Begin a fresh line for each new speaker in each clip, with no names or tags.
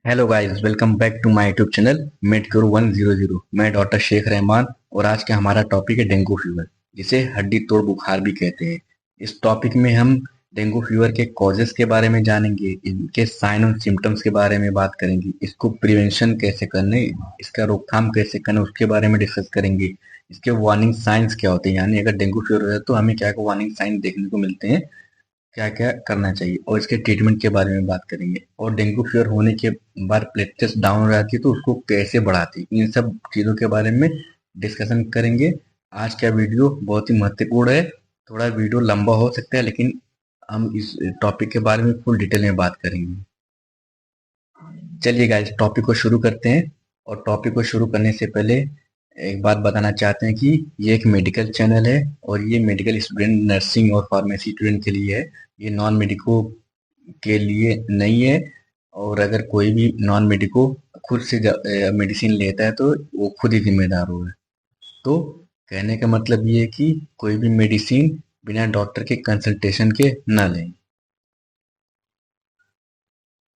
Hello guys, welcome back to my YouTube channel Medcure 100। मैं doctor Sheikh Rahman और आज का हमारा टॉपिक है डेंगू फीवर, जिसे हड्डी तोड़ बुखार भी कहते हैं। इस टॉपिक में हम डेंगू फीवर के कॉजेस के बारे में जानेंगे, इनके साइन और सिम्टम्स के बारे में बात करेंगे, इसको प्रिवेंशन कैसे करने, इसका रोकथाम कैसे करना उसके बारे में डिस्कस करेंगे। इसके वार्निंग साइंस क्या होते हैं, यानी अगर डेंगू फीवर हो जाए तो हमें क्या क्या वार्निंग साइन देखने को मिलते हैं, क्या-क्या करना चाहिए, और इसके ट्रीटमेंट के बारे में बात करेंगे। और डेंगू फीवर होने के बाद प्लेटलेट्स डाउन हो जाती है तो उसको कैसे बढ़ाती है, इन सब चीज़ों के बारे में डिस्कशन करेंगे। आज का वीडियो बहुत ही महत्वपूर्ण है। थोड़ा वीडियो लंबा हो सकता है, लेकिन हम इस टॉपिक के बारे में फुल डिटेल में बात करेंगे। चलिए गाइस, टॉपिक को शुरू करते हैं। और टॉपिक को शुरू करने से पहले एक बात बताना चाहते हैं कि ये एक मेडिकल चैनल है और ये मेडिकल स्टूडेंट, नर्सिंग और फार्मेसी स्टूडेंट के लिए है। ये नॉन मेडिको के लिए नहीं है। और अगर कोई भी नॉन मेडिको खुद से मेडिसिन लेता है तो वो खुद ही जिम्मेदार होगा। तो कहने का मतलब ये है कि कोई भी मेडिसिन बिना डॉक्टर के कंसल्टेशन के ना लें।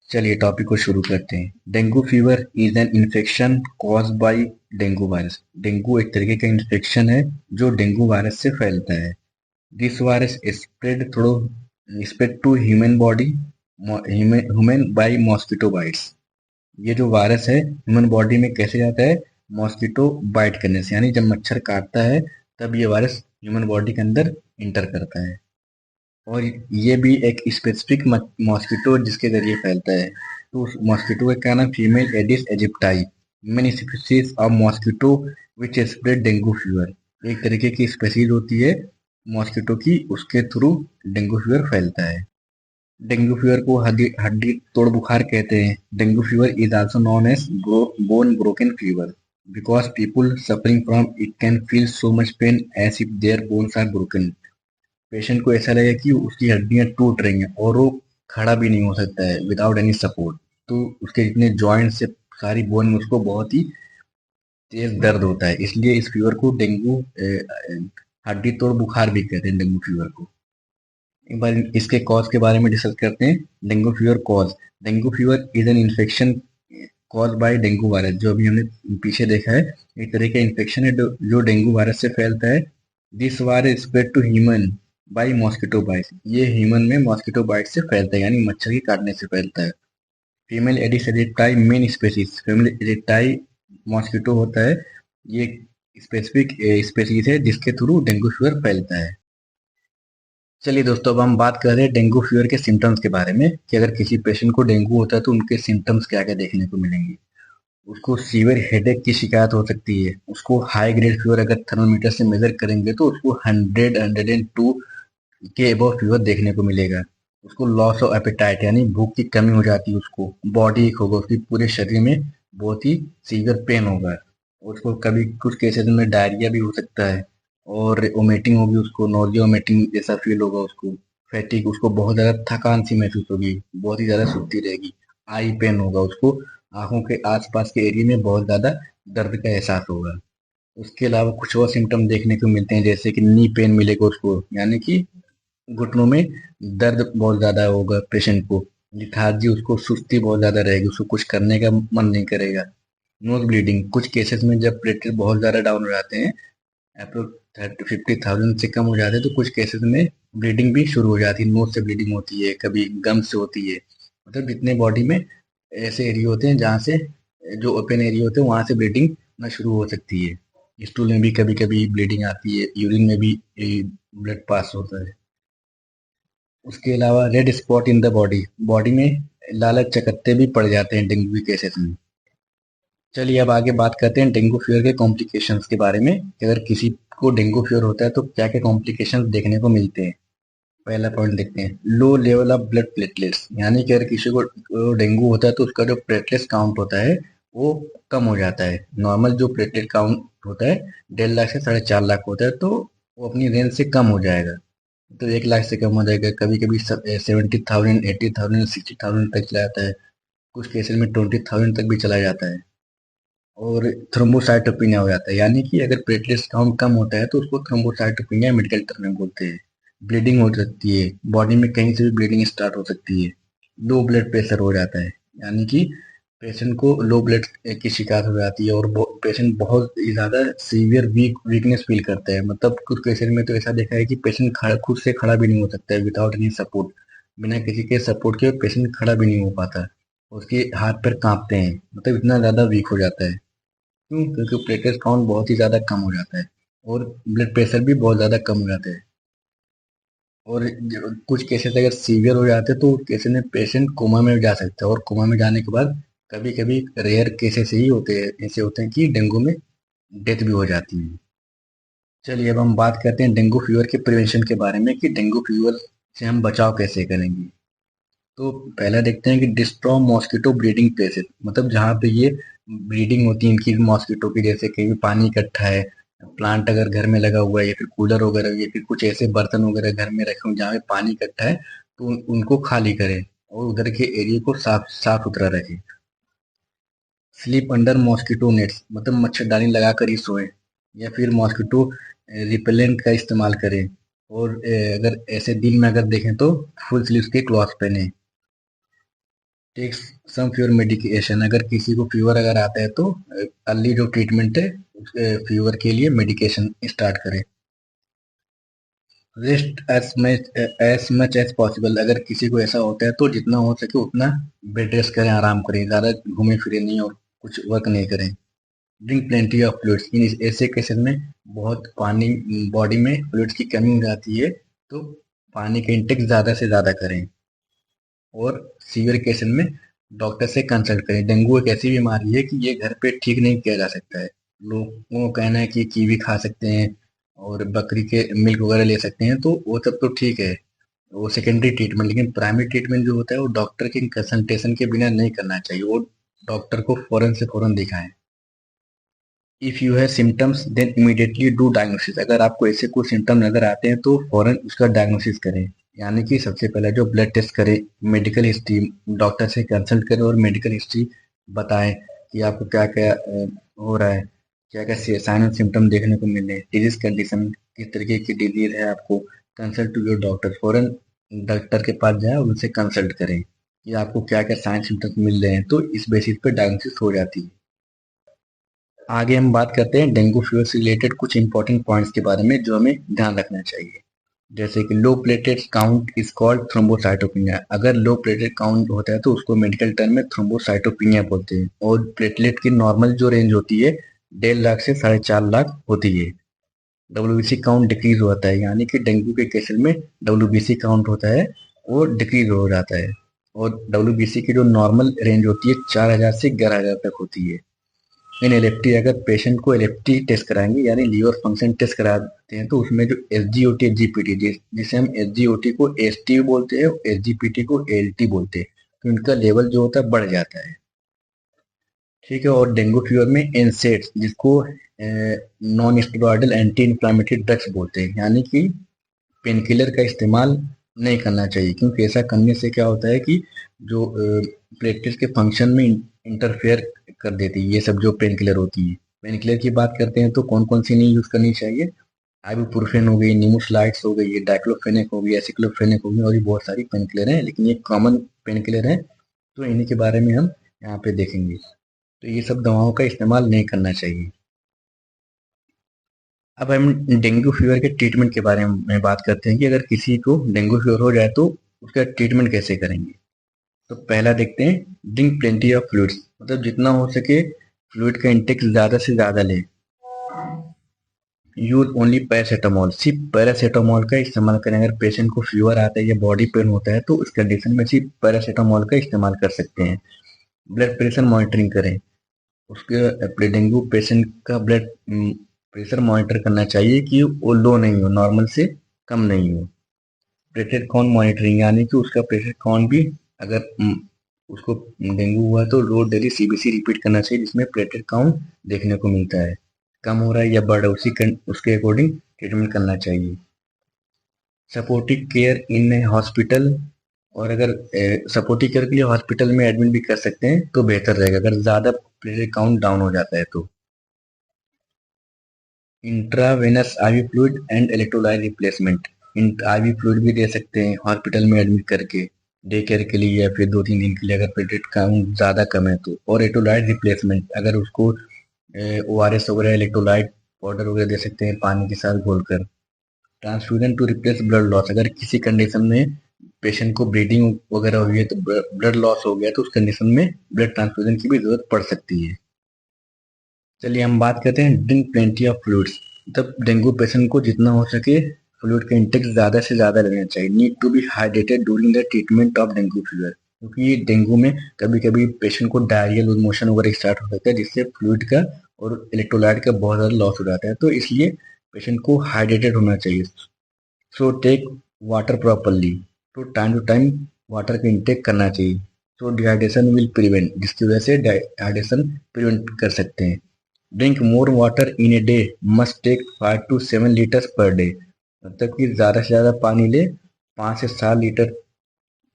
चलिए टॉपिक को शुरू करते हैं। Dengue fever is an infection cause by dengue virus. Dengue एक तरीके का इन्फेक्शन है जो डेंगू वायरस से फैलता है। This virus spread to human body human by mosquito bites. ये जो वायरस है ह्यूमन बॉडी में कैसे जाता है? मॉस्किटो बाइट करने से, यानी जब मच्छर काटता है तब ये वायरस ह्यूमन बॉडी के अंदर इंटर करता है। और ये भी एक स्पेसिफिक मॉस्किटो जिसके जरिए फैलता है। तो उस मॉस्किटो का क्या नाम? Female Aedes aegypti. Many species of mosquito which spread dengue fever. एक तरीके की स्पेसीज होती है मॉस्किटो की, उसके थ्रू डेंगू फीवर फैलता है। डेंगू फीवर को हड्डी हड्डी तोड़ बुखार कहते हैं। Dengue fever is also known as bone broken fever because people suffering from it can feel so much pain as if their bones are broken. Patient को ऐसा लगेगा कि उसकी हड्डियां टूट रही हैं और वो खड़ा भी नहीं हो सकता है विदाउट एनी सपोर्ट। तो उसके जितने जॉइंट्स से सारी बोन में उसको बहुत ही तेज दर्द होता है, इसलिए इस फीवर को हड्डी तोड़ बुखार भी कहते हैं, डेंगू फीवर को। एक बार इसके कॉज के बारे में डिस्कस करते हैं। Dengue fever cause. Dengue fever is an infection cause by dengue virus. जो अभी हमने पीछे देखा है, एक तरह का इन्फेक्शन है जो डेंगू वायरस से फैलता है। This virus spread to human by mosquito bite. ये ह्यूमन में मॉस्किटो बाइट से फैलता है, यानी मच्छर के काटने से फैलता है। Female Aedes aegypti main species. Female aegypti mosquito होता है, ये स्पेसिफिक स्पेसीज है जिसके थ्रू डेंगू फीवर फैलता है। चलिए दोस्तों, अब हम बात कर रहे हैं डेंगू फीवर के सिम्टम्स के बारे में कि अगर किसी पेशेंट को डेंगू होता है तो उनके सिम्टम्स क्या क्या देखने को मिलेंगे। उसको सीवियर हेडेक की शिकायत हो सकती है। उसको हाई ग्रेड फीवर अगर थर्मामीटर से मेजर करेंगे तो उसको 100-102 के अबव फीवर देखने को मिलेगा। उसको लॉस ऑफ एपेटाइट यानी भूख की कमी हो जाती है। उसको बॉडी एक होगा, उसकी पूरे शरीर में बहुत ही सीवियर पेन होगा। उसको कभी कुछ केसेस में डायरिया भी हो सकता है और वोमिटिंग होगी, उसको नोजिया वोमिटिंग जैसा फील होगा। उसको फैटिक, उसको बहुत ज़्यादा थकान सी महसूस होगी, बहुत ही ज़्यादा सुस्ती रहेगी। आई पेन होगा, उसको आंखों के आसपास के एरिया में बहुत ज़्यादा दर्द का एहसास होगा। उसके अलावा कुछ और सिम्टम देखने को मिलते हैं, जैसे कि नी पेन मिलेगा उसको, यानी कि घुटनों में दर्द बहुत ज़्यादा होगा पेशेंट को। लिथार्जी, उसको सुस्ती बहुत ज़्यादा रहेगी, उसको कुछ करने का मन नहीं करेगा। नोज ब्लीडिंग, कुछ केसेस में जब प्लेटलेट बहुत ज़्यादा डाउन हो जाते हैं, अप्रोक्स 30-50,000 से कम हो जाते हैं, तो कुछ केसेस में ब्लीडिंग भी शुरू हो जाती है। नोज से ब्लीडिंग होती है, कभी गम से होती है। मतलब जितने बॉडी में ऐसे एरिया होते हैं जहाँ से, जो ओपन एरिया होते हैं वहाँ से ब्लीडिंग ना शुरू हो सकती है। स्टूल में भी कभी कभी ब्लीडिंग आती है, यूरिन में भी ब्लड पास होता है। उसके अलावा red spot in the body, body में लाल चकत्ते भी पड़ जाते हैं डेंगू के केसेस में। चलिए अब आगे बात करते हैं डेंगू फीवर के कॉम्प्लिकेशंस के बारे में कि अगर किसी को डेंगू फीवर होता है तो क्या क्या कॉम्प्लिकेशंस देखने को मिलते हैं। पहला पॉइंट देखते हैं, low level of blood platelets. यानी कि अगर किसी को डेंगू होता है तो उसका जो प्लेटलेट्स काउंट होता है वो कम हो जाता है। नॉर्मल जो प्लेटलेट काउंट होता है 1.5 लाख से 4.5 लाख होता है, तो वो अपनी रेंज से कम हो जाएगा। तो 1 लाख से कम हो जाएगा। कभी कभी 70,000, 80,000, 60,000 तक चला जाता है। कुछ केसेस में 20,000 तक भी चला जाता है। और थ्रोम्बोसाइटोपिनिया हो जाता है, यानी कि अगर प्लेटलेट्स काउंट कम होता है तो उसको थ्रोम्बोसाइटोपिनिया मेडिकल टर्म में बोलते हैं। ब्लीडिंग हो सकती है, बॉडी में कहीं से भी ब्लीडिंग स्टार्ट हो सकती है। लो ब्लड प्रेशर हो जाता है, यानी कि पेशेंट को लो ब्लड की शिकायत हो जाती है और पेशेंट बहुत ही ज़्यादा सीवियर वीकनेस फील करता है। मतलब कुछ केसेस में तो ऐसा देखा है कि पेशेंट खुद से खड़ा भी नहीं हो सकता है विदाउट एनी सपोर्ट। बिना किसी के सपोर्ट के पेशेंट खड़ा भी नहीं हो पाता। उसके हाथ पैर कांपते हैं, मतलब इतना ज़्यादा वीक हो जाता है। क्यों? क्योंकि प्लेटलेट काउंट बहुत ही ज़्यादा कम हो जाता है और ब्लड प्रेशर भी बहुत ज़्यादा कम हो जाता है। और कुछ केसेस अगर सीवियर हो जाते हैं तो केसेस में पेशेंट कोमा में जा सकता है और कोमा में जाने के बाद कभी कभी रेयर केसेस ही होते हैं, ऐसे होते हैं कि डेंगू में डेथ भी हो जाती है। चलिए अब हम बात करते हैं डेंगू फीवर के प्रिवेंशन के बारे में कि डेंगू फीवर से हम बचाव कैसे करेंगे। तो पहला देखते हैं कि डिस्ट्रॉ मॉस्किटो ब्रीडिंग प्लेसेस, मतलब जहाँ पे ये ब्रीडिंग होती है इनकी मॉस्किटो की, जैसे कहीं भी पानी इकट्ठा है, प्लांट अगर घर में लगा हुआ है या फिर कूलर वगैरह या फिर कुछ ऐसे बर्तन वगैरह घर में रखे हुए जहाँ पे पानी इकट्ठा है, तो उनको खाली करें और उधर के एरिया को साफ साफ सुथरा रखें। स्लीप अंडर मॉस्किटो नेट्स, मतलब मच्छरदानी लगा कर ही सोएं या फिर मॉस्किटो रिपेलेंट का इस्तेमाल करें। और अगर ऐसे दिन में अगर देखें तो फुल स्लीव्स के क्लॉथ पहने। टेक सम फीवर मेडिकेशन, अगर किसी को फीवर अगर आता है तो अर्ली जो ट्रीटमेंट है फीवर के लिए मेडिकेशन स्टार्ट करें। Rest as much as possible, अगर किसी को ऐसा होता है तो जितना हो सके उतना बेड रेस्ट करें, आराम करें, ज़्यादा घूमे फिरे नहीं और कुछ वर्क नहीं करें। ड्रिंक प्लेंटी ऑफ फ्लूइड्स, इन ऐसे केसेस में बहुत पानी बॉडी में फ्लूइड्स की कमी हो जाती है, तो पानी का इंटेक ज़्यादा से ज़्यादा करें। और सीवियर केसेस में डॉक्टर से कंसल्ट करें। डेंगू एक ऐसी बीमारी है कि ये घर पे ठीक नहीं किया जा सकता है। लोगों का कहना है कि कीवी खा सकते हैं और बकरी के मिल्क वगैरह ले सकते हैं, तो वो सब तो ठीक है, वो सेकेंडरी ट्रीटमेंट। लेकिन प्राइमरी ट्रीटमेंट जो होता है वो डॉक्टर के कंसल्टेशन के बिना नहीं करना चाहिए, वो डॉक्टर को फौरन से फौरन दिखाएं। If you have symptoms then immediately do diagnosis, अगर आपको ऐसे कुछ सिम्टम नजर आते हैं तो फौरन उसका डायग्नोसिस करें। यानी कि सबसे पहले जो ब्लड टेस्ट करें, मेडिकल हिस्ट्री, डॉक्टर से कंसल्ट करें और मेडिकल हिस्ट्री बताएं कि आपको क्या क्या हो रहा है, क्या क्या साइन और सिम्टम देखने को मिल रहे हैं, डिजीज कंडीशन किस तरीके की डिजीज है आपको। कंसल्ट टू योर डॉक्टर, फौरन डॉक्टर के पास जाएं और उनसे कंसल्ट करें कि आपको क्या क्या साइन सिम्टम्स मिल रहे हैं, तो इस बेसिस पे डायग्नोसिस हो जाती है। आगे हम बात करते हैं डेंगू फीवर से रिलेटेड कुछ इंपॉर्टेंट पॉइंट्स के बारे में जो हमें ध्यान रखना चाहिए। जैसे कि लो प्लेटेट काउंट इज कॉल्ड थ्रोम्बोसाइटोपिनिया, अगर लो प्लेटेट काउंट होता है तो उसको मेडिकल टर्म में थ्रोम्बोसाइटोपिनिया बोलते हैं। और प्लेटलेट की नॉर्मल जो रेंज होती है 1.5 लाख से 4.5 लाख होती है। डब्ल्यूबीसी काउंट डिक्रीज होता है, यानी कि डेंगू के केसेस में डब्ल्यूबीसी काउंट होता है वो डिक्रीज हो जाता है। और डब्ल्यूबीसी की जो नॉर्मल रेंज होती है 4,000 से 11,000 तक होती है। इन एलएफटी, अगर पेशेंट को एलएफटी टेस्ट कराएंगे यानी लीवर फंक्शन टेस्ट कराते हैं, तो उसमें जो एसजीओटी एसजीपीटी, जिसे हम एसजीओटी को एसटी बोलते हैं, एसजीपीटी को एलटी बोलते हैं, तो इनका लेवल जो होता है बढ़ जाता है। ठीक है। और डेंगू फीवर में एनसेड्स, जिसको non steroidal anti inflammatory drugs बोलते हैं, यानी कि पेन किलर का इस्तेमाल नहीं करना चाहिए, क्योंकि ऐसा करने से क्या होता है कि जो प्लेटलेट्स के फंक्शन में इंटरफेयर कर देती है ये सब जो पेन किलर होती है। पेन किलर की बात करते हैं तो कौन कौन सी नहीं यूज़ करनी चाहिए। आइबुप्रोफेन हो गई, निमोसलाइड्स हो गई, डाइक्लोफेनेक हो गई, एसिक्लोफेनेक हो गई, और भी बहुत सारी पेन किलर हैं, लेकिन ये कॉमन पेन किलर हैं, तो इन्हीं के बारे में हम यहाँ पे देखेंगे। तो ये सब दवाओं का इस्तेमाल नहीं करना चाहिए। अब हम डेंगू फीवर के ट्रीटमेंट के बारे में बात करते हैं कि अगर किसी को डेंगू फीवर हो जाए तो उसका ट्रीटमेंट कैसे करेंगे। तो पहला देखते हैं, ड्रिंक प्लेंटी ऑफ फ्लूइड्स, मतलब जितना हो सके फ्लूइड का इंटेक ज़्यादा से ज़्यादा लें। यूज ओनली पैरासीटामोल, सिर्फ पैरासीटामोल का इस्तेमाल करें। अगर पेशेंट को फीवर आता है या बॉडी पेन होता है तो उस कंडीशन में सिर्फ पैरासीटामोल का इस्तेमाल कर सकते हैं। ब्लड प्रेशर मॉनिटरिंग करें, उसके डेंगू पेशेंट का ब्लड प्रेशर मॉनिटर करना चाहिए कि वो लो नहीं हो, नॉर्मल से कम नहीं हो। प्लेटलेट काउंट मॉनिटरिंग, यानी कि उसका प्लेटलेट काउंट भी, अगर उसको डेंगू हुआ तो रोज डेली सीबीसी रिपीट करना चाहिए, जिसमें प्लेटलेट काउंट देखने को मिलता है कम हो रहा है या बढ़ रहा है, उसके अकॉर्डिंग ट्रीटमेंट करना चाहिए। सपोर्टिव केयर इन हॉस्पिटल, और अगर सपोर्टिव केयर के लिए हॉस्पिटल में एडमिट भी कर सकते हैं तो बेहतर रहेगा अगर ज़्यादा प्लेटलेट काउंट डाउन हो जाता है तो। Intravenous IV fluid and electrolyte replacement, IV fluid भी दे सकते हैं हॉस्पिटल में एडमिट करके। डे केयर के लिए या फिर 2-3 दिन के लिए अगर प्लेटलेट काउंट ज़्यादा कम है तो। और इलेक्ट्रोलाइट रिप्लेसमेंट, अगर उसको ORS वगैरह इलेक्ट्रोलाइट पाउडर वगैरह दे सकते हैं पानी के साथ घोलकर। Transfusion to replace blood loss, अगर किसी कंडीशन में पेशेंट को ब्लीडिंग वगैरह हुई है तो ब्लड लॉस हो गया तो उस कंडीशन में ब्लड ट्रांसफ्यूजन की भी जरूरत पड़ सकती है। चलिए हम बात करते हैं ड्रिंक प्लेंटी ऑफ फ्लूइड्स। तब डेंगू पेशेंट को जितना हो सके फ्लूइड का इंटेक ज़्यादा से ज़्यादा लेना चाहिए। Need to be hydrated during the treatment of dengue fever, क्योंकि डेंगू में कभी कभी पेशेंट को डायरिया लूज मोशन वगैरह स्टार्ट हो सकता है जिससे फ्लूइड का और इलेक्ट्रोलाइट का बहुत ज़्यादा लॉस हो जाता है, तो इसलिए पेशेंट को हाइड्रेटेड होना चाहिए। सो टेक वाटर प्रॉपरली, तो टाइम टू टाइम वाटर का इंटेक करना चाहिए। सो डिहाइड्रेशन विल प्रिवेंट, जिसकी वजह से डिहाइड्रेशन प्रिवेंट कर सकते हैं। Drink more water in a day, must take 5 to 7 litres per day, मतलब कि ज़्यादा से ज़्यादा पानी ले, 5 से 7 लीटर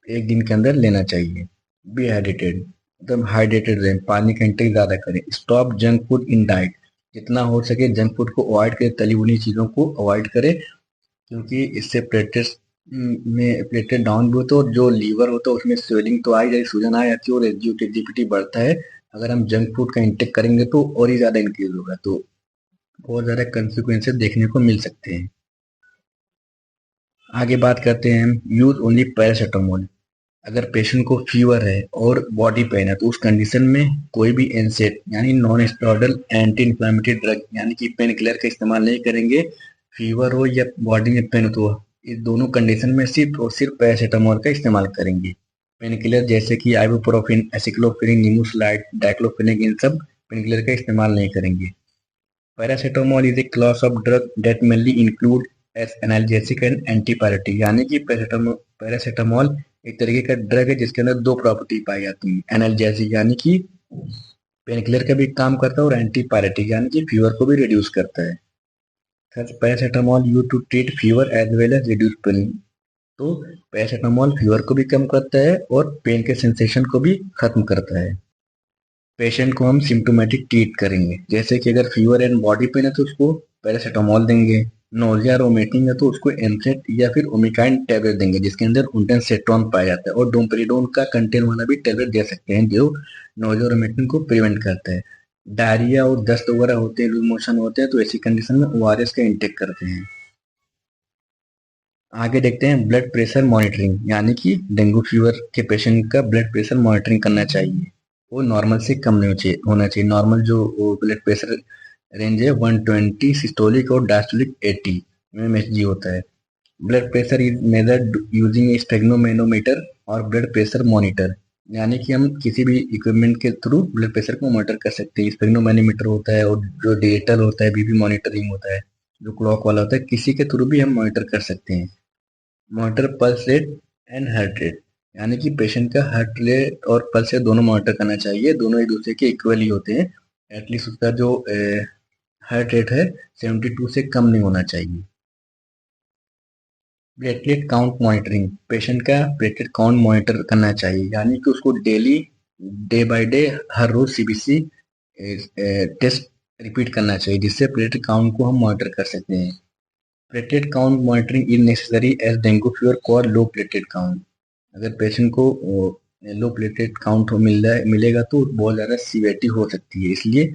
एक दिन के अंदर लेना चाहिए। बी हाइड्रेटेड, मतलब हाइड्रेटेड रहें, पानी का इंटेक ज़्यादा करें। Stop junk food in diet, जितना हो सके जंक फूड को अवॉइड करें, तली भुनी चीज़ों को अवॉइड करें, क्योंकि इससे प्लेटलेट्स में प्लेटलेट डाउन भी होता है और जो लीवर होता है उसमें स्वेलिंग तो आ ही जाती, सूजन आ जाती है और एसजीपीटी बढ़ता है। अगर हम जंक फूड का इंटेक करेंगे तो और ही ज़्यादा इंक्रीज होगा, तो बहुत ज़्यादा कंसिक्वेंसेस देखने को मिल सकते हैं। आगे बात करते हैं हम यूज ओनली पैरासीटामोल। अगर पेशेंट को फीवर है और बॉडी पेन है तो उस कंडीशन में कोई भी एनसेड यानी non steroidal anti inflammatory drug यानी कि पेन किलर का इस्तेमाल नहीं करेंगे। फीवर हो या बॉडी में पेन हो तो इस दोनों कंडीशन में सिर्फ और सिर्फ पैरासीटामोल का इस्तेमाल करेंगे। पेन किलर जैसे कि आइबुप्रोफेन, एसिक्लोफेनिक, निमोसलाइड, डाइक्लोफेनिक, इन सब पेन किलर का इस्तेमाल नहीं करेंगे। Paracetamol is a class of drug that mainly includes analgesic and antipyretic, यानी कि पैरासीटामोल एक तरीके का ड्रग है जिसके अंदर दो प्रॉपर्टी पाई जाती है। एनाल्जेसिक यानी कि पेन किलर का भी काम करता है और एंटीपायरेटिक यानी कि फीवर को भी रिड्यूस करता है। Such paracetamol use to treat fever as well as reduce pain, तो पैरासीटामोल फीवर को भी कम करता है और पेन के सेंसेशन को भी खत्म करता है। पेशेंट को हम सिम्टोमेटिक ट्रीट करेंगे, जैसे कि अगर फीवर एंड बॉडी पेन है तो उसको पैरासीटामोल देंगे। नोजिया और वोमिटिंग है तो उसको एमसेट या फिर ओमिकाइन टैबलेट देंगे जिसके अंदर उंटेंसेट्रॉन पाया जाता है, और डोम्पेरिडोन का कंटेन वाला भी टैबलेट दे सकते हैं जो नोजिया और वोमिटिंग को प्रिवेंट करता है। डायरिया और दस्त वगैरह होते हैं, लूज मोशन होते हैं, तो ऐसी कंडीशन में ORS का इंटेक करते हैं। आगे देखते हैं ब्लड प्रेशर मॉनिटरिंग, यानी कि डेंगू फीवर के पेशेंट का ब्लड प्रेशर मॉनिटरिंग करना चाहिए। वो नॉर्मल से कम नहीं होना चाहिए। नॉर्मल जो ब्लड प्रेशर रेंज है 120 सिस्टोलिक और डायस्टोलिक 80 mmHg होता है। Blood pressure is measured using sphygmomanometer और ब्लड प्रेशर मॉनिटर, यानी कि हम किसी भी इक्विपमेंट के थ्रू ब्लड प्रेशर को मॉनिटर कर सकते हैं। स्टेगनोमेनोमीटर होता है और जो डिजिटल होता है बीपी मॉनिटरिंग होता है, जो क्लॉक वाला होता है, किसी के थ्रू भी हम मॉनिटर कर सकते हैं। Monitor pulse rate and heart rate, यानी कि पेशेंट का हार्ट रेट और पल्स रेट दोनों मॉनिटर करना चाहिए। दोनों एक दूसरे के इक्वल ही होते हैं। एटलीस्ट उसका जो हार्ट रेट है 72 से कम नहीं होना चाहिए। प्लेटलेट काउंट मॉनिटरिंग, पेशेंट का प्लेटलेट काउंट मॉनिटर करना चाहिए, यानी कि उसको डेली डे बाय डे हर रोज CBC टेस्ट रिपीट करना चाहिए जिससे प्लेटलेट काउंट को हम मॉनिटर कर सकते हैं। Platelet count monitoring is necessary as dengue fever cause low platelet count, अगर पेशेंट को लो प्लेटलेट काउंट मिलेगा तो बहुत ज़्यादा सीवियरिटी हो सकती है, इसलिए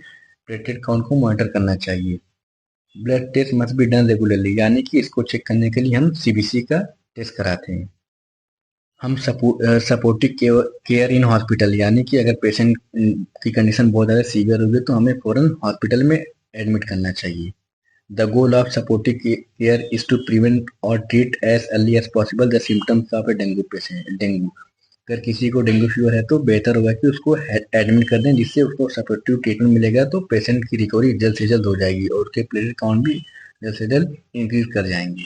प्लेटलेट काउंट को मॉनिटर करना चाहिए। Blood test must be done regularly, यानी कि इसको चेक करने के लिए हम CBC का टेस्ट कराते हैं। हम सपोर्टिव केयर इन हॉस्पिटल, यानी कि अगर पेशेंट की कंडीशन बहुत ज़्यादा सीवियर होगी तो हमें फ़ौरन हॉस्पिटल में एडमिट करना चाहिए। The goal of supportive care is to prevent or treat as early as possible the symptoms of a dengue patient. Dengue, अगर किसी को डेंगू फीवर है तो बेहतर होगा कि उसको एडमिट कर दें, जिससे उसको सपोर्टिव ट्रीटमेंट मिलेगा तो पेशेंट की रिकवरी जल्द से जल्द हो जाएगी और उसके प्लेटलेट काउंट भी जल्द से जल्द इंक्रीज कर जाएंगे।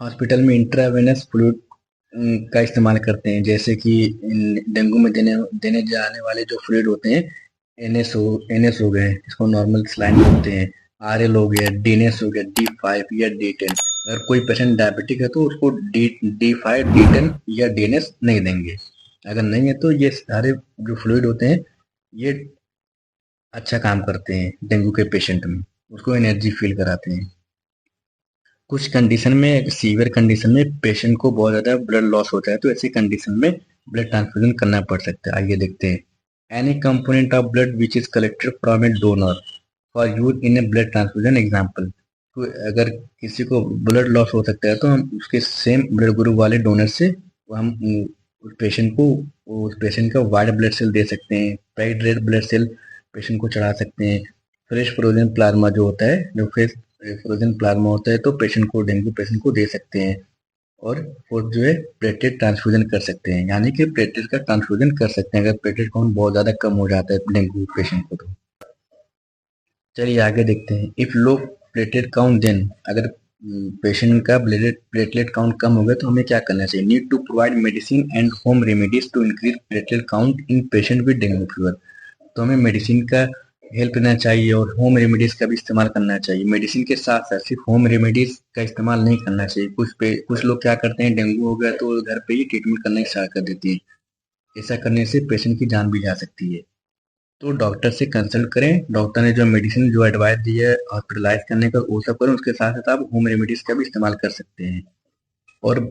हॉस्पिटल में इंट्रावेनस फ्लूइड का इस्तेमाल करते हैं, जैसे कि डेंगू में देने जाने वाले जो फ्लूइड होते हैं NS हो गए, इसको नॉर्मल सलाइन बोलते हैं। RL हो गया, DNS हो गया, D5 या D10। अगर कोई पेशेंट डायबिटिक है तो उसको D5 D10 या DNS नहीं देंगे। अगर नहीं है तो ये सारे जो फ्लूइड होते हैं ये अच्छा काम करते हैं डेंगू के पेशेंट में, उसको एनर्जी फील कराते हैं। कुछ कंडीशन में, सीवियर कंडीशन में पेशेंट को बहुत ज़्यादा ब्लड लॉस होता है, तो ऐसी कंडीशन में ब्लड ट्रांसफ्यूजन करना पड़ सकता है। आइए देखते हैं। Any component of blood which is collected from A donor for use in A blood transfusion example. तो अगर किसी को ब्लड लॉस हो सकता है तो हम उसके सेम ब्लड ग्रुप वाले डोनर से हम उस पेशेंट का वाइट ब्लड सेल दे सकते हैं, packed red blood cell patient को चढ़ा सकते हैं। फ्रेश फ्रोजन प्लाज्मा जो होता है, जो फ्रेश फ्रोजन प्लाज्मा होता है, तो पेशेंट को, डेंगू पेशेंट को दे सकते हैं। और जो है प्लेटलेट ट्रांसफ्यूजन कर सकते हैं, यानी कि प्लेटलेट का ट्रांसफ्यूजन कर सकते हैं अगर प्लेटलेट काउंट बहुत ज़्यादा कम हो जाता है डेंगू पेशेंट को। तो चलिए आगे देखते हैं। If low platelet count, then अगर पेशेंट का प्लेटलेट काउंट कम हो गया तो हमें क्या करना चाहिए? Need to provide medicine and home remedies to increase platelet count in patient with dengue fever. तो हमें मेडिसिन का हेल्प लेना चाहिए और होम रेमेडीज का भी इस्तेमाल करना चाहिए। मेडिसिन के साथ साथ सिर्फ होम रेमेडीज का इस्तेमाल नहीं करना चाहिए। कुछ लोग क्या करते हैं, डेंगू हो गया तो घर पे ही ट्रीटमेंट करना स्टार्ट कर देते हैं। ऐसा करने से पेशेंट की जान भी जा सकती है। तो डॉक्टर से कंसल्ट करें, डॉक्टर ने जो मेडिसिन जो एडवाइस दी है हॉस्पिटलाइज करने का वो सब करें। उसके साथ साथ आप होम रेमेडीज का भी इस्तेमाल कर सकते हैं। और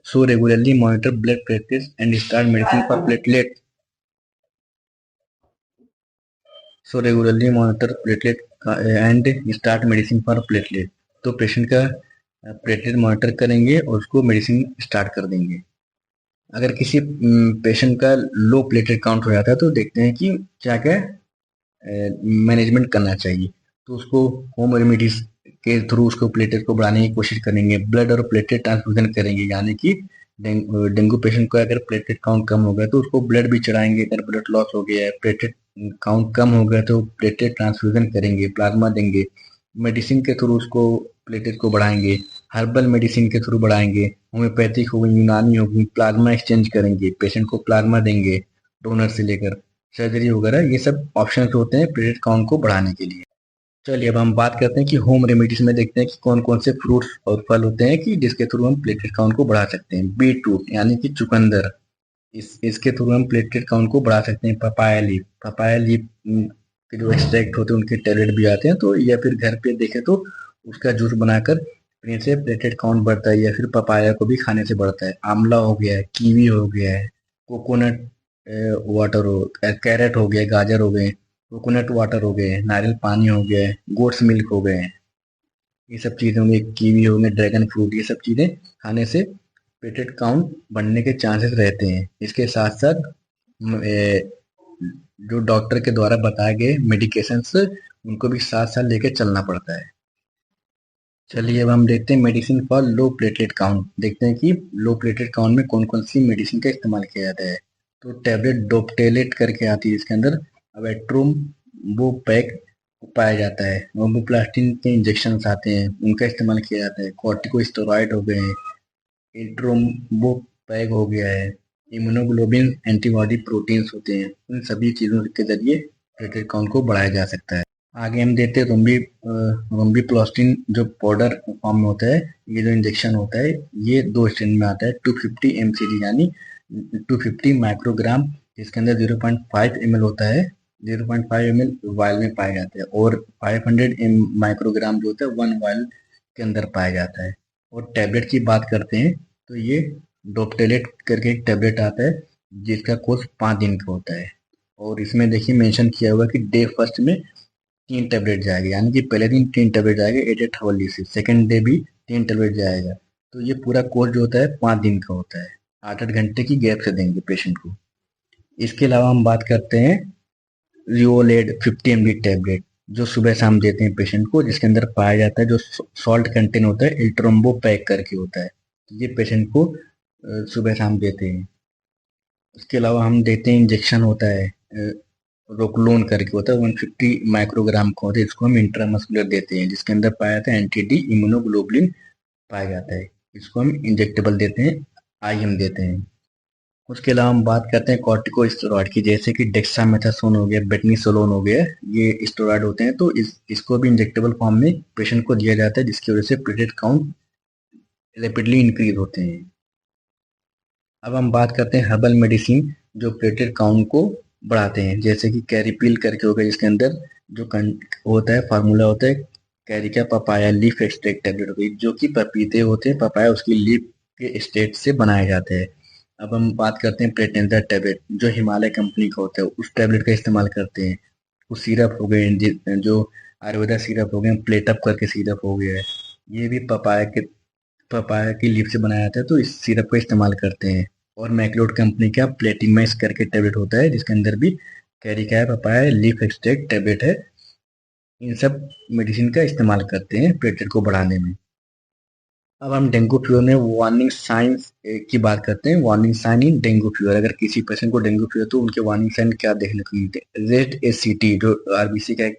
सो regularly monitor blood platelets and start medicine for platelet so regularly monitor platelet and start medicine for platelet. तो पेशेंट का प्लेटलेट मॉनिटर करेंगे और उसको मेडिसिन स्टार्ट कर देंगे। अगर किसी पेशेंट का लो प्लेटलेट काउंट हो जाता है तो देखते हैं कि क्या क्या मैनेजमेंट करना चाहिए। तो उसको होम रेमेडीज के थ्रू उसको प्लेटलेट को बढ़ाने की कोशिश करेंगे। ब्लड और प्लेटलेट ट्रांसफ्यूजन करेंगे, यानी कि डेंगू पेशेंट को अगर प्लेटलेट काउंट कम हो गया तो उसको ब्लड भी चढ़ाएंगे। अगर ब्लड लॉस हो गया है, प्लेटलेट काउंट कम हो गया तो प्लेटलेट ट्रांसफ्यूजन करेंगे, प्लाज्मा देंगे। मेडिसिन के थ्रू उसको प्लेटलेट को बढ़ाएंगे, हर्बल मेडिसिन के थ्रू बढ़ाएंगे, होम्योपैथिक होगी, यूनानी होगी, प्लाज्मा एक्सचेंज करेंगे, पेशेंट को प्लाज्मा देंगे डोनर से लेकर, सर्जरी वगैरह, ये सब ऑप्शंस होते हैं प्लेटलेट काउंट को बढ़ाने के लिए। चलिए अब हम बात करते हैं कि होम रेमेडीज में देखते हैं कि कौन कौन से फ्रूट्स और फल होते हैं कि जिसके थ्रू हम प्लेटलेट काउंट को बढ़ा सकते हैं। बीटरूट यानी कि चुकंदर, इसके थ्रू हम प्लेटलेट काउंट को बढ़ा सकते हैं। पपाया लीफ के जो एक्सट्रैक्ट होते हैं उनके टैबलेट भी आते हैं, तो या फिर घर पे देखें तो उसका जूस बनाकर पीने से प्लेटलेट काउंट बढ़ता है, या फिर पपाया को भी खाने से बढ़ता है। आंवला हो गया है, कीवी हो गया है, कोकोनट वाटर हो, कैरेट हो गया, गाजर हो गए, कोकोनट वाटर हो गए, नारियल पानी हो गया है, गोट्स मिल्क हो गए, ये सब चीज़ें होंगी, कीवी हो गए, ड्रैगन फ्रूट, ये सब चीज़ें खाने से प्लेटलेट काउंट बढ़ने के चांसेस रहते हैं। इसके साथ साथ जो डॉक्टर के द्वारा बताए गए मेडिकेशंस उनको भी साथ साथ लेके चलना पड़ता है। चलिए अब हम देखते हैं medicine for low platelet count. देखते हैं कि लो प्लेटलेट काउंट में कौन कौन सी मेडिसिन का इस्तेमाल किया जाता है। तो टैबलेट डोप्टेलेट करके आती है, इसके अंदर अवेट्रोम वो पैक पाया जाता है। रोबोप्लास्टिन के इंजेक्शन आते हैं, उनका इस्तेमाल किया जाता है। कॉर्टिकोस्टेरॉइड हो गए हैं, एट्रोम्बो पैक हो गया है, इम्यूनोग्लोबिन एंटीबॉडी प्रोटीन्स होते हैं। उन सभी चीज़ों के जरिए प्लेटलेट काउंट को बढ़ाया जा सकता है। आगे हम देखते हैं रोम्बीप्लास्टिन जो पाउडर फॉर्म में होता है। ये जो इंजेक्शन होता है ये 2 स्ट्रेन में आता है। 250 mcg यानी 250 माइक्रोग्राम, जिसके अंदर 0.5 ml होता है। 0.5 ml वायल में पाया जाता है और 500 माइक्रोग्राम जो होता है 1 वायल के अंदर पाया जाता है। और टैबलेट की बात करते हैं तो ये डोप्टेलेट करके एक टैबलेट आता है जिसका कोर्स 5 दिन का होता है। और इसमें देखिए मेंशन किया हुआ कि डे फर्स्ट में 3 टैबलेट जाएगा, यानी कि पहले दिन 3 टैबलेट जाएगा 8 हावर्ली से, सेकेंड डे भी 3 टैबलेट जाएगा। तो ये पूरा कोर्स जो होता है 5 दिन का होता है। 8-8 घंटे की गैप से देंगे पेशेंट को। इसके अलावा हम बात करते हैं रिओलेड 50 ml टैबलेट, जो सुबह शाम देते हैं पेशेंट को, जिसके अंदर पाया जाता है जो सॉल्ट कंटेंट होता है इल्ट्रोम्बो पैक करके होता है। तो ये पेशेंट को सुबह शाम देते हैं। इसके अलावा हम देते हैं इंजेक्शन होता है, रोकलोन करके होता है, 150 माइक्रोग्राम का होता है। इसको हम इंट्रामस्कुलर देते हैं, जिसके अंदर पाया जाता है एंटी डी इम्यूनोग्लोबुलिन पाया जाता है। इसको हम इंजेक्टेबल देते हैं, आईएम देते हैं। उसके अलावा हम बात करते हैं कॉर्टिकोस्टेरॉइड की, जैसे कि डेक्सामेथासोन हो गया, बेटनीसोलोन हो गया, ये स्टेरॉइड होते हैं। तो इसको भी इंजेक्टेबल फॉर्म में पेशेंट को दिया जाता है, जिसकी वजह से प्लेटलेट काउंट रैपिडली इंक्रीज होते हैं। अब हम बात करते हैं हर्बल मेडिसिन जो प्लेटलेट काउंट को बढ़ाते हैं, जैसे कि कैरिपिल करके हो गया, जिसके अंदर जो होता है फार्मूला होता है Carica papaya leaf extract tablet हो गई, जो कि पपीते होते हैं, पपाया उसकी लीफ के स्टेट से बनाए जाते हैं। अब हम बात करते हैं प्लेटेंजा टैबलेट, जो हिमालय कंपनी का होता है, उस टैबलेट का इस्तेमाल करते हैं। कुछ सिरप हो गए जो आयुर्वेदा सिरप हो गए, प्लेटअप करके सिरप हो गया है, ये भी पपाया की लीफ से बनाया जाता है, तो इस सिरप का इस्तेमाल करते हैं। और मैक्लोड कंपनी का प्लेटिमैक्स करके टैबलेट होता है, जिसके अंदर भी Carica papaya leaf extract tablet है। इन सब मेडिसिन का इस्तेमाल करते हैं प्लेटलेट को बढ़ाने में। अब हम डेंगू फीवर में वार्निंग साइंस की बात करते हैं। Warning sign in dengue fever, अगर किसी पेशेंट को डेंगू फीवर तो उनके वार्निंग साइन क्या देखने को मिलते हैं। रेड एसीटी जो आरबीसी का एक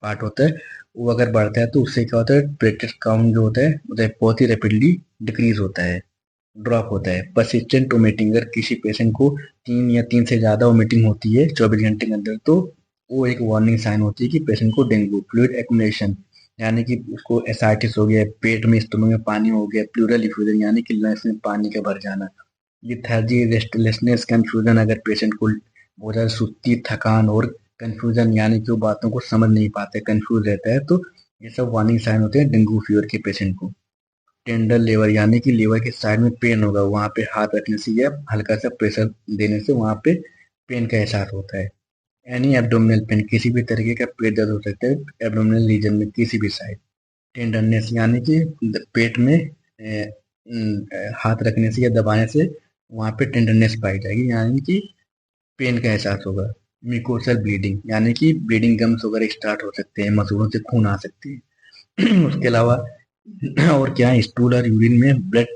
पार्ट होता है, वो अगर बढ़ता है तो उससे क्या होता है, प्लेटलेट काउंट जो होता है मतलब बहुत ही रैपिडली डिक्रीज होता है, ड्रॉप होता है। परसिस्टेंट वोमिटिंग, अगर किसी पेशेंट को 3 से ज़्यादा वोमिटिंग होती है 24 घंटे के अंदर, तो वो एक वार्निंग साइन होती है कि पेशेंट को डेंगू। फ्लूइड एक्युमुलेशन, यानी कि उसको एसाइटिस हो गया, पेट में स्टमक में पानी हो गया। प्लूरल इफ्यूजन, यानी कि लंग्स में पानी का भर जाना। लिथार्जी, रेस्टलेसनेस, कंफ्यूजन, अगर पेशेंट को बहुत ज़्यादा सुस्ती, थकान और कंफ्यूजन, यानी कि वो बातों को समझ नहीं पाते, कंफ्यूज रहता है, तो ये सब वार्निंग साइन होते हैं डेंगू फीवर के पेशेंट को। टेंडर लेवर, यानी कि लीवर के साइड में पेन होगा, वहाँ पे हाथ रखने से या हल्का सा प्रेशर देने से वहाँ पे पेन का एहसास होता है। एनी एब्डोमिनल पेन, किसी भी तरीके का पेट दर्द हो सकता है एब्डोमिनल रीजन में किसी भी साइड। टेंडरनेस, यानी कि पेट में हाथ रखने से या दबाने से वहाँ पे टेंडरनेस पाई जाएगी, यानी कि पेन का एहसास होगा। म्यूकोसल ब्लीडिंग, यानी कि ब्लीडिंग गम्स वगैरह स्टार्ट हो सकते हैं, मसूड़ों से खून आ सकती है। उसके अलावा और क्या है, स्टूल और यूरिन में ब्लड,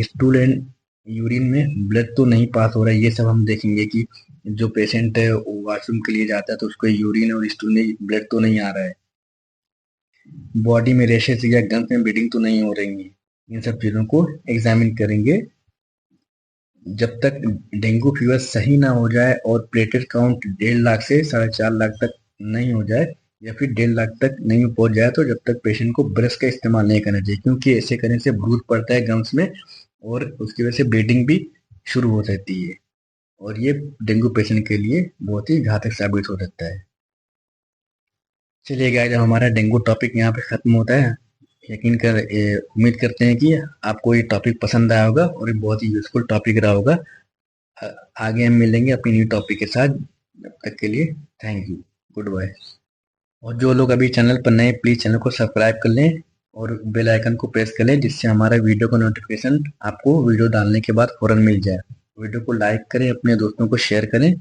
स्टूल एंड यूरिन में ब्लड तो नहीं पास हो रहा है, ये सब हम देखेंगे कि जो पेशेंट है वॉशरूम के लिए जाता है तो उसको यूरिन और स्टूल में ब्लड तो नहीं आ रहा है। बॉडी में रेशेस या गंस में ब्लीडिंग तो नहीं हो रही है। इन सब चीज़ों को एग्जामिन करेंगे। जब तक डेंगू फीवर सही ना हो जाए और प्लेटलेट काउंट 1.5 लाख से 4.5 लाख तक नहीं हो जाए, या फिर 1.5 लाख तक नहीं पहुंच जाए, तो जब तक पेशेंट को ब्रश का इस्तेमाल नहीं करना चाहिए, क्योंकि ऐसे करने से ब्रूज पड़ता है गम्स में और उसकी वजह से ब्लीडिंग भी शुरू हो सकती है, और ये डेंगू पेशेंट के लिए बहुत ही घातक साबित हो सकता है। चलिए गाइस, जब हमारा डेंगू टॉपिक यहाँ पे खत्म होता है, उम्मीद करते हैं कि आपको ये टॉपिक पसंद आया होगा और ये बहुत ही यूजफुल टॉपिक रहा होगा। आगे हम मिलेंगे अपनी न्यू टॉपिक के साथ। जब तक के लिए थैंक यू, गुड बाय। और जो लोग अभी चैनल पर नए, प्लीज चैनल को सब्सक्राइब कर लें और बेल आइकन को प्रेस कर लें, जिससे हमारा वीडियो का नोटिफिकेशन आपको वीडियो डालने के बाद फौरन मिल जाए। वीडियो को लाइक करें, अपने दोस्तों को शेयर करें।